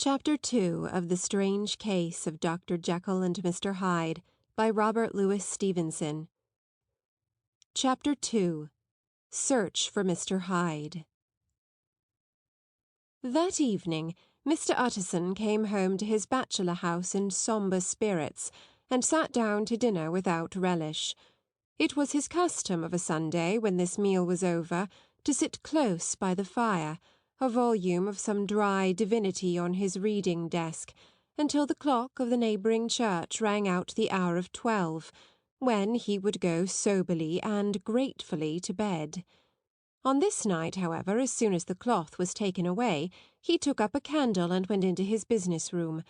Chapter 2 of The Strange Case of Dr. Jekyll and Mr. Hyde by Robert Louis Stevenson. Chapter 2 Search for Mr. Hyde. That evening, Mr. Utterson came home to his bachelor house in sombre spirits, and sat down to dinner without relish. It was his custom of a Sunday, when this meal was over, to sit close by the fire, a volume of some dry divinity on his reading desk, until the clock of the neighbouring church rang out the hour of 12, when he would go soberly and gratefully to bed. On this night, however, as soon as the cloth was taken away, he took up a candle and went into his business-room.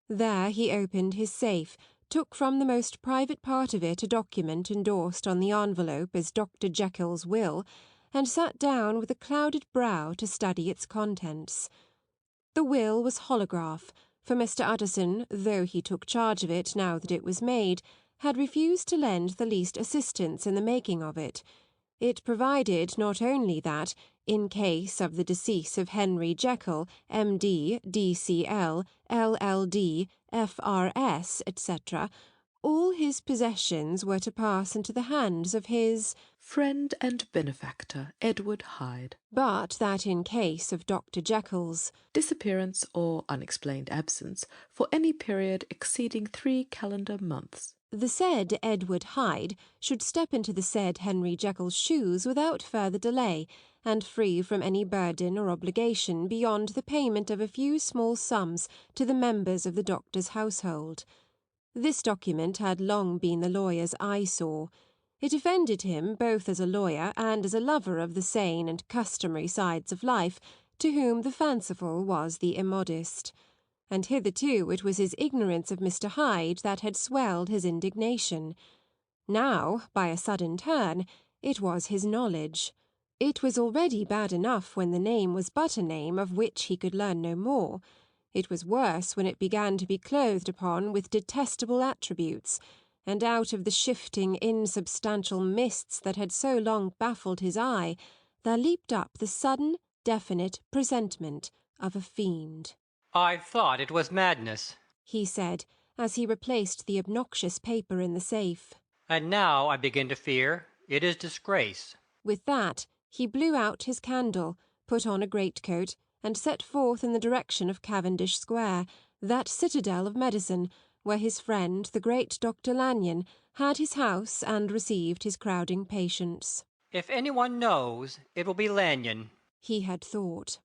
There he opened his safe, took from the most private part of it a document endorsed on the envelope as Dr. Jekyll's will, and sat down with a clouded brow to study its contents. The will was holograph, for Mr. Utterson, though he took charge of it now that it was made, had refused to lend the least assistance in the making of it. It provided not only that, in case of the decease of Henry Jekyll, M.D., D.C.L., L.L.D., F.R.S., etc., all his possessions were to pass into the hands of his friend and benefactor, Edward Hyde, but that in case of Dr. Jekyll's disappearance or unexplained absence for any period exceeding 3 calendar months, the said Edward Hyde should step into the said Henry Jekyll's shoes without further delay, and free from any burden or obligation beyond the payment of a few small sums to the members of the doctor's household. This document had long been the lawyer's eyesore. It offended him both as a lawyer and as a lover of the sane and customary sides of life, to whom the fanciful was the immodest. And hitherto it was his ignorance of Mr. Hyde that had swelled his indignation. Now, by a sudden turn, it was his knowledge. It was already bad enough when the name was but a name of which he could learn no more. It was worse when it began to be clothed upon with detestable attributes, and out of the shifting, insubstantial mists that had so long baffled his eye, there leaped up the sudden, definite presentment of a fiend. "I thought it was madness," he said, as he replaced the obnoxious paper in the safe. "and now I begin to fear it is disgrace." With that, he blew out his candle, put on a greatcoat, and set forth in the direction of Cavendish Square, that citadel of medicine, where his friend, the great Dr. Lanyon, had his house and received his crowding patients. "If anyone knows, it will be Lanyon," he had thought.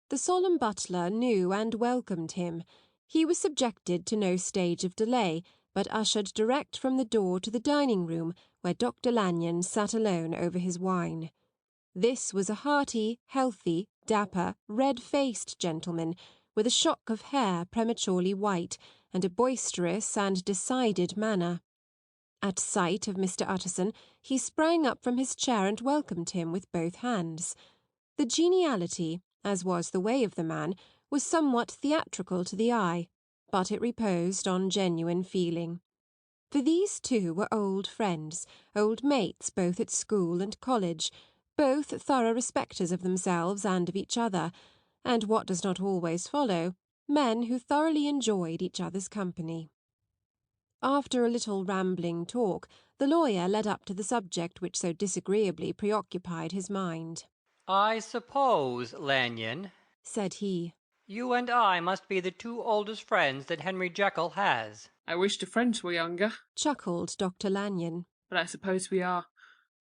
The solemn butler knew and welcomed him. He was subjected to no stage of delay, but ushered direct from the door to the dining-room, where Dr. Lanyon sat alone over his wine. This was a hearty, healthy, dapper, red-faced gentleman, with a shock of hair prematurely white, and a boisterous and decided manner. At sight of Mr. Utterson, he sprang up from his chair and welcomed him with both hands. The geniality, as was the way of the man, was somewhat theatrical to the eye, but it reposed on genuine feeling. For these two were old friends, old mates both at school and college, both thorough respecters of themselves and of each other, and what does not always follow, men who thoroughly enjoyed each other's company. After a little rambling talk, the lawyer led up to the subject which so disagreeably preoccupied his mind. "I suppose, Lanyon," said he, "you and I must be the two oldest friends that Henry Jekyll has." "I wish the friends were younger," chuckled Dr. Lanyon. "but I suppose we are.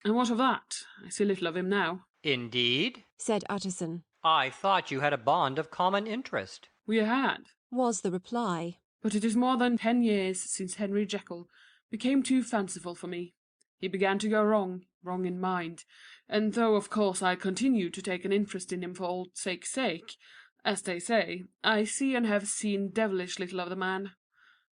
And what of that? I see little of him now." "Indeed?" said Utterson. "I thought you had a bond of common interest." "We had," was the reply. "but it is more than 10 years since Henry Jekyll became too fanciful for me. He began to go wrong in mind, and though of course I continue to take an interest in him for old sake's sake, as they say, I see and have seen devilish little of the man.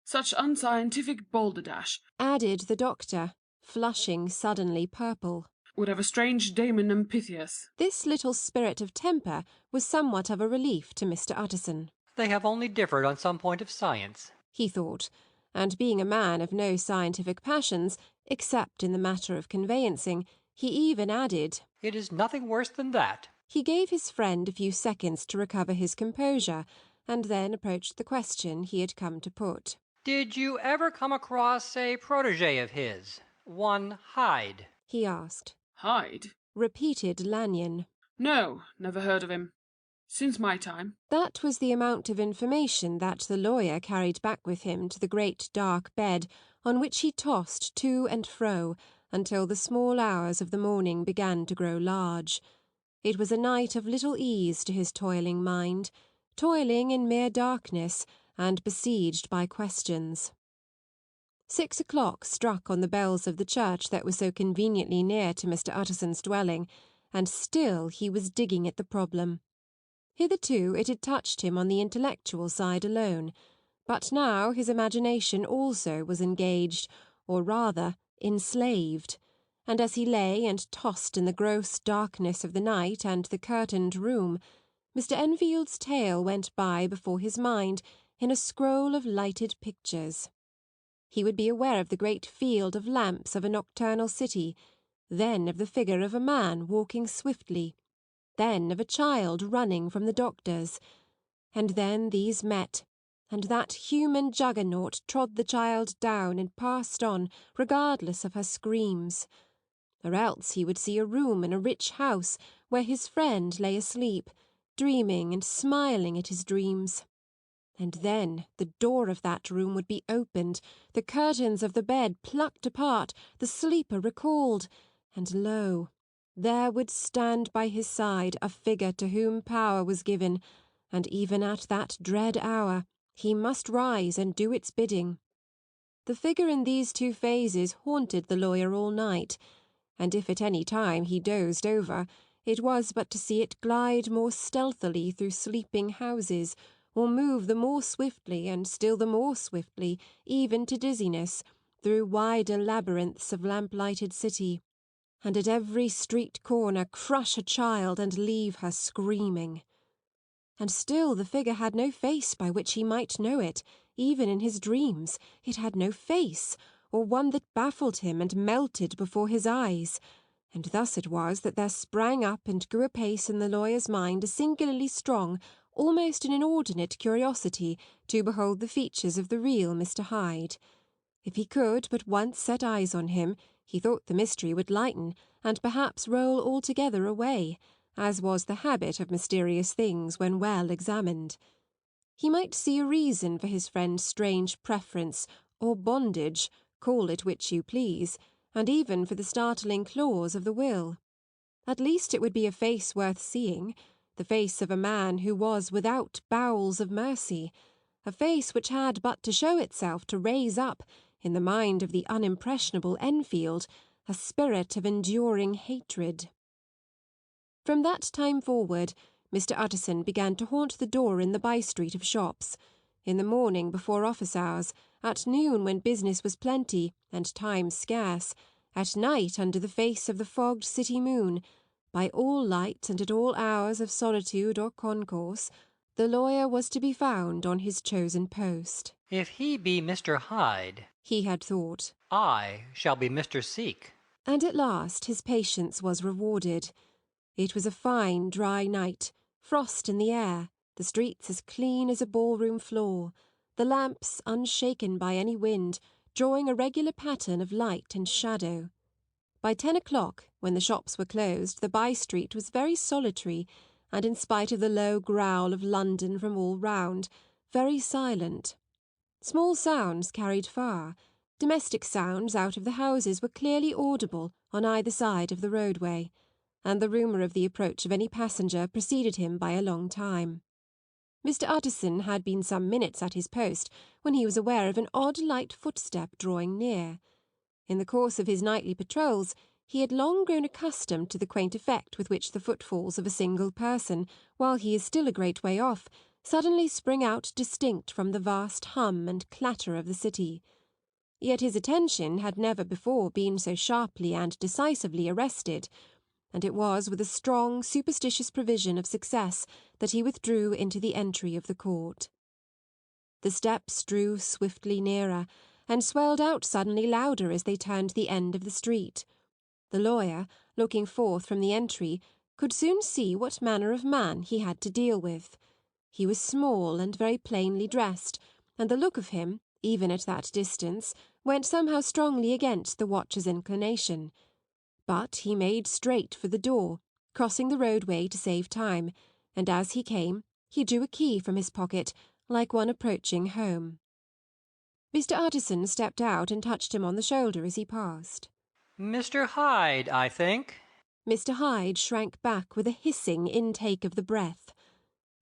Such unscientific balderdash," added the doctor, flushing suddenly purple, "would have a strange Damon and Pythias." This little spirit of temper was somewhat of a relief to Mr. Utterson. "They have only differed on some point of science," he thought, and being a man of no scientific passions, except in the matter of conveyancing, he even added, "It is nothing worse than that." He gave his friend a few seconds to recover his composure, and then approached the question he had come to put. Did you ever come across a protégé of his, one Hyde? He asked. Hyde? Repeated Lanyon. No, never heard of him. Since my time. That was the amount of information that the lawyer carried back with him to the great dark bed on which he tossed to and fro until the small hours of the morning began to grow large. It was a night of little ease to his toiling mind, toiling in mere darkness and besieged by questions. 6 o'clock struck on the bells of the church that was so conveniently near to Mr. Utterson's dwelling, and still he was digging at the problem. Hitherto it had touched him on the intellectual side alone, but now his imagination also was engaged, or rather enslaved, and as he lay and tossed in the gross darkness of the night and the curtained room, Mr. Enfield's tale went by before his mind in a scroll of lighted pictures. He would be aware of the great field of lamps of a nocturnal city, then of the figure of a man walking swiftly, then of a child running from the doctor's, and then these met, and that human juggernaut trod the child down and passed on, regardless of her screams. Or else he would see a room in a rich house where his friend lay asleep, dreaming and smiling at his dreams. And then the door of that room would be opened, the curtains of the bed plucked apart, the sleeper recalled, and lo, there would stand by his side a figure to whom power was given, and even at that dread hour he must rise and do its bidding. The figure in these two phases haunted the lawyer all night, and if at any time he dozed over, it was but to see it glide more stealthily through sleeping houses, or move the more swiftly and still the more swiftly, even to dizziness, through wider labyrinths of lamp-lighted city, and at every street corner crush a child and leave her screaming. And still the figure had no face by which he might know it, even in his dreams. It had no face, or one that baffled him and melted before his eyes. And thus it was that there sprang up and grew apace in the lawyer's mind a singularly strong, almost an inordinate curiosity to behold the features of the real Mr. Hyde. If he could but once set eyes on him, he thought the mystery would lighten, and perhaps roll altogether away, as was the habit of mysterious things when well examined. He might see a reason for his friend's strange preference, or bondage, call it which you please, and even for the startling clause of the will. At least it would be a face worth seeing, the face of a man who was without bowels of mercy, a face which had but to show itself to raise up, in the mind of the unimpressionable Enfield, a spirit of enduring hatred. From that time forward, Mr. Utterson began to haunt the door in the by-street of shops, in the morning before office hours, at noon when business was plenty and time scarce, at night under the face of the fogged city moon. By all lights and at all hours of solitude or concourse, the lawyer was to be found on his chosen post. If he be Mr. Hyde, He had thought, I shall be Mr. Seek. and at last his patience was rewarded. It was a fine dry night, frost in the air, the streets as clean as a ballroom floor, the lamps unshaken by any wind, drawing a regular pattern of light and shadow. By 10 o'clock, when the shops were closed, the by-street was very solitary, and in spite of the low growl of London from all round, very silent. Small sounds carried far. Domestic sounds out of the houses were clearly audible on either side of the roadway, and the rumour of the approach of any passenger preceded him by a long time. Mr. Utterson had been some minutes at his post when he was aware of an odd light footstep drawing near. In the course of his nightly patrols he had long grown accustomed to the quaint effect with which the footfalls of a single person, while he is still a great way off, suddenly spring out distinct from the vast hum and clatter of the city. Yet his attention had never before been so sharply and decisively arrested, and it was with a strong, superstitious prevision of success that he withdrew into the entry of the court. The steps drew swiftly nearer, and swelled out suddenly louder as they turned the end of the street. The lawyer, looking forth from the entry, could soon see what manner of man he had to deal with. He was small and very plainly dressed, and the look of him, even at that distance, went somehow strongly against the watcher's inclination. But he made straight for the door, crossing the roadway to save time, and as he came, he drew a key from his pocket, like one approaching home. Mr. Utterson stepped out and touched him on the shoulder as he passed. Mr. Hyde, I think. Mr. Hyde shrank back with a hissing intake of the breath.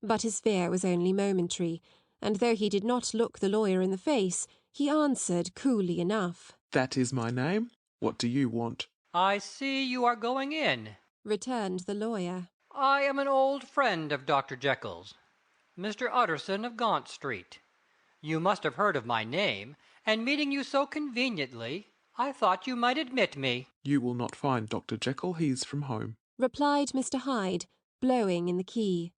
But his fear was only momentary, and though he did not look the lawyer in the face, he answered coolly enough. That is my name. What do you want? I see you are going in, returned the lawyer. I am an old friend of Dr. Jekyll's, Mr. Utterson of Gaunt Street. You must have heard of my name, and meeting you so conveniently, I thought you might admit me. You will not find Dr. Jekyll. He's from home, replied Mr. Hyde, blowing in the key.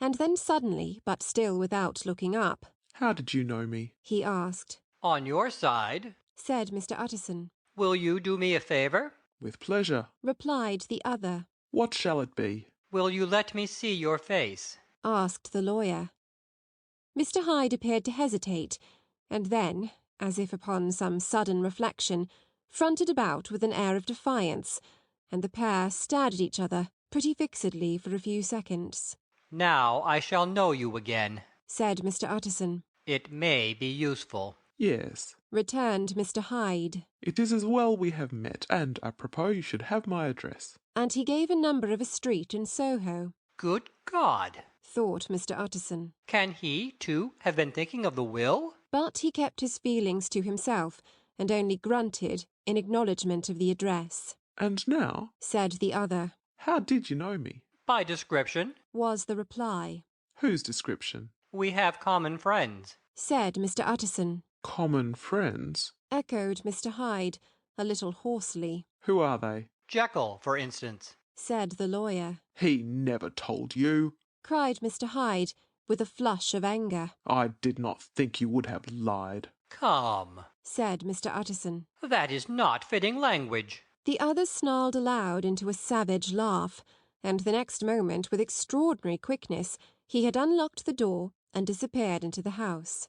And then suddenly, but still without looking up, How did you know me? he asked. On your side, said Mr. Utterson. Will you do me a favour? With pleasure, replied the other. What shall it be? Will you let me see your face? asked the lawyer. Mr. Hyde appeared to hesitate, and then, as if upon some sudden reflection, fronted about with an air of defiance, and the pair stared at each other pretty fixedly for a few seconds. Now I shall know you again, said Mr. Utterson. It may be useful. Yes, returned Mr. Hyde. It is as well we have met, and apropos you should have my address. And he gave a number of a street in Soho. Good God! thought Mr. Utterson. Can he, too, have been thinking of the will? But he kept his feelings to himself, and only grunted in acknowledgment of the address. And now, said the other. How did you know me? By description, was the reply. Whose description? We have common friends, said Mr. Utterson. Common friends? Echoed Mr. Hyde, a little hoarsely. Who are they? Jekyll, for instance, said the lawyer. He never told you, cried Mr. Hyde, with a flush of anger. I did not think you would have lied. Come, said Mr. Utterson. That is not fitting language. The other snarled aloud into a savage laugh, and the next moment, with extraordinary quickness, he had unlocked the door and disappeared into the house.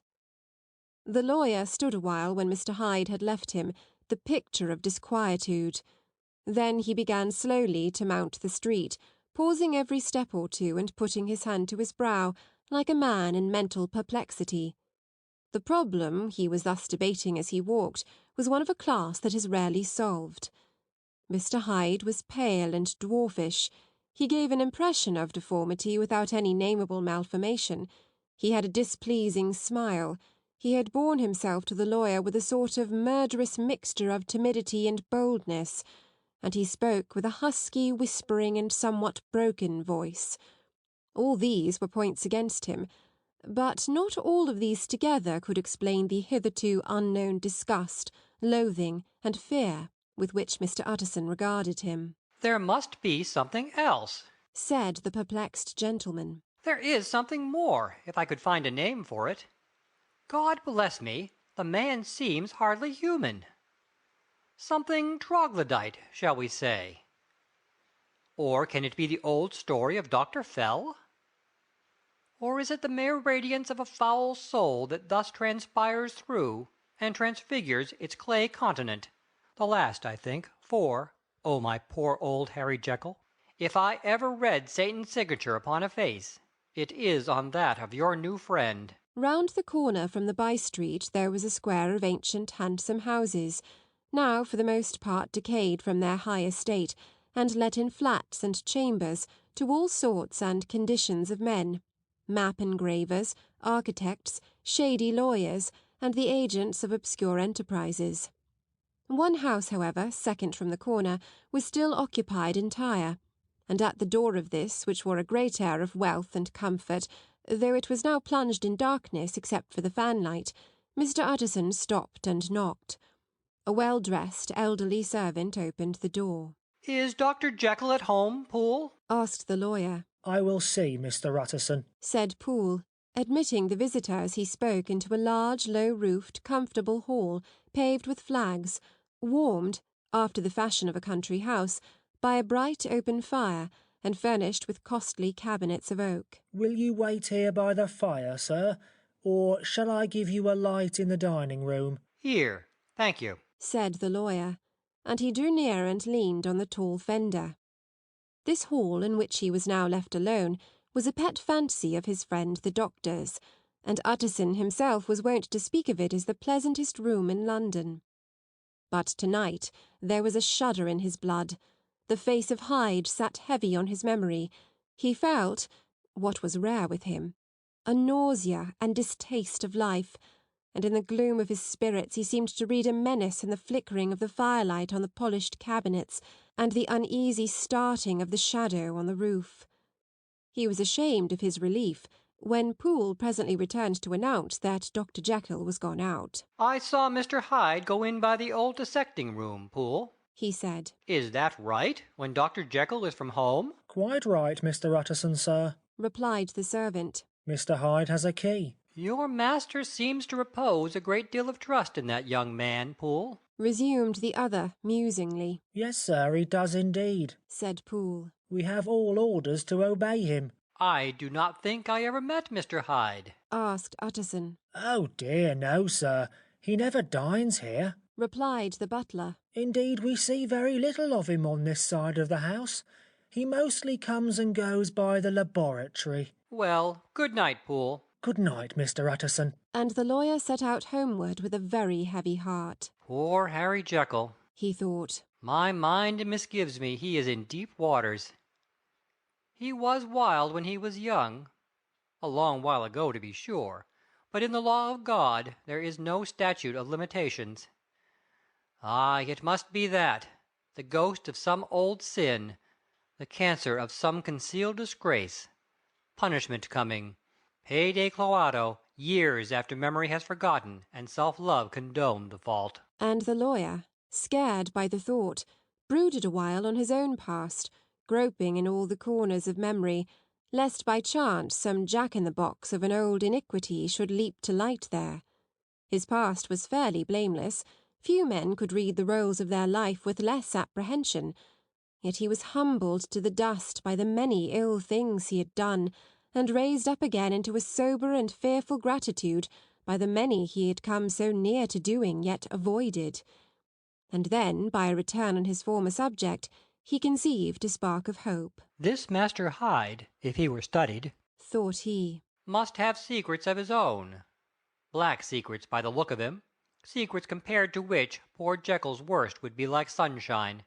The lawyer stood a while when Mr. Hyde had left him, the picture of disquietude. Then he began slowly to mount the street, pausing every step or two and putting his hand to his brow, like a man in mental perplexity. The problem he was thus debating as he walked was one of a class that is rarely solved. Mr. Hyde was pale and dwarfish. He gave an impression of deformity without any nameable malformation. He had a displeasing smile. He had borne himself to the lawyer with a sort of murderous mixture of timidity and boldness, and he spoke with a husky, whispering and somewhat broken voice. All these were points against him, but not all of these together could explain the hitherto unknown disgust, loathing, and fear with which Mr. Utterson regarded him. There must be something else, said the perplexed gentleman. There is something more, if I could find a name for it. God bless me, the man seems hardly human. Something troglodyte, shall we say? Or can it be the old story of Dr. Fell? Or is it the mere radiance of a foul soul that thus transpires through and transfigures its clay continent? The last, I think, for, oh, my poor old Harry Jekyll, if I ever read Satan's signature upon a face, it is on that of your new friend. Round the corner from the by-street there was a square of ancient handsome houses, now for the most part decayed from their high estate, and let in flats and chambers to all sorts and conditions of men, map engravers, architects, shady lawyers, and the agents of obscure enterprises. One house, however, second from the corner, was still occupied entire, and at the door of this, which wore a great air of wealth and comfort, though it was now plunged in darkness except for the fanlight, Mr. Utterson stopped and knocked. A well-dressed, elderly servant opened the door. Is Dr. Jekyll at home, Poole? asked the lawyer. I will see, Mr. Utterson, said Poole, admitting the visitor as he spoke into a large, low-roofed, comfortable hall, paved with flags, warmed, after the fashion of a country house, by a bright open fire, and furnished with costly cabinets of oak. Will you wait here by the fire, sir, or shall I give you a light in the dining room? Here, thank you, said the lawyer, and he drew near and leaned on the tall fender. This hall in which he was now left alone was a pet fancy of his friend the doctor's, and Utterson himself was wont to speak of it as the pleasantest room in London. But to-night there was a shudder in his blood. The face of Hyde sat heavy on his memory. He felt, what was rare with him, a nausea and distaste of life, and in the gloom of his spirits he seemed to read a menace in the flickering of the firelight on the polished cabinets and the uneasy starting of the shadow on the roof. He was ashamed of his relief when Poole presently returned to announce that Dr. Jekyll was gone out. I saw Mr. Hyde go in by the old dissecting room, Poole, he said. Is that right, when Dr. Jekyll is from home? Quite right, Mr. Utterson, sir, replied the servant. Mr. Hyde has a key. Your master seems to repose a great deal of trust in that young man, Poole, resumed the other musingly. Yes, sir, he does indeed, said Poole. We have all orders to obey him. I do not think I ever met Mr. Hyde, asked Utterson. Oh dear, no, sir. He never dines here, replied the butler. Indeed, we see very little of him on this side of the house. He mostly comes and goes by the laboratory. Well, good night, Poole. Good night, Mr. Utterson. And the lawyer set out homeward with a very heavy heart. Poor Harry Jekyll, he thought. My mind misgives me he is in deep waters. He was wild when he was young, a long while ago to be sure, but in the law of God there is no statute of limitations. Ah, it must be that, the ghost of some old sin, the cancer of some concealed disgrace, punishment coming, pede cloato, years after memory has forgotten and self-love condoned the fault. And the lawyer, scared by the thought, brooded a while on his own past, groping in all the corners of memory, lest by chance some jack-in-the-box of an old iniquity should leap to light there. His past was fairly blameless. Few men could read the rolls of their life with less apprehension. Yet he was humbled to the dust by the many ill things he had done, and raised up again into a sober and fearful gratitude by the many he had come so near to doing yet avoided. And then, by a return on his former subject, he conceived a spark of hope. This Master Hyde, if he were studied, thought he, must have secrets of his own. Black secrets by the look of him, secrets compared to which poor Jekyll's worst would be like sunshine.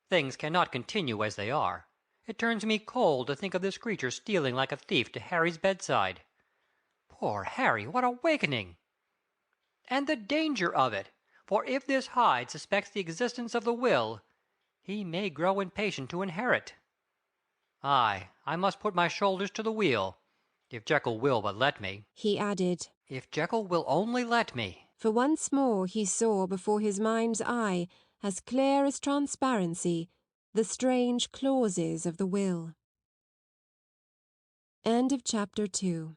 Things cannot continue as they are. It turns me cold to think of this creature stealing like a thief to Harry's bedside. Poor Harry, what awakening! And the danger of it, for if this Hyde suspects the existence of the will, he may grow impatient to inherit. Aye, I must put my shoulders to the wheel, if Jekyll will but let me. He added, If Jekyll will only let me. For once more he saw before his mind's eye, as clear as transparency, the strange clauses of the will. End of chapter 2.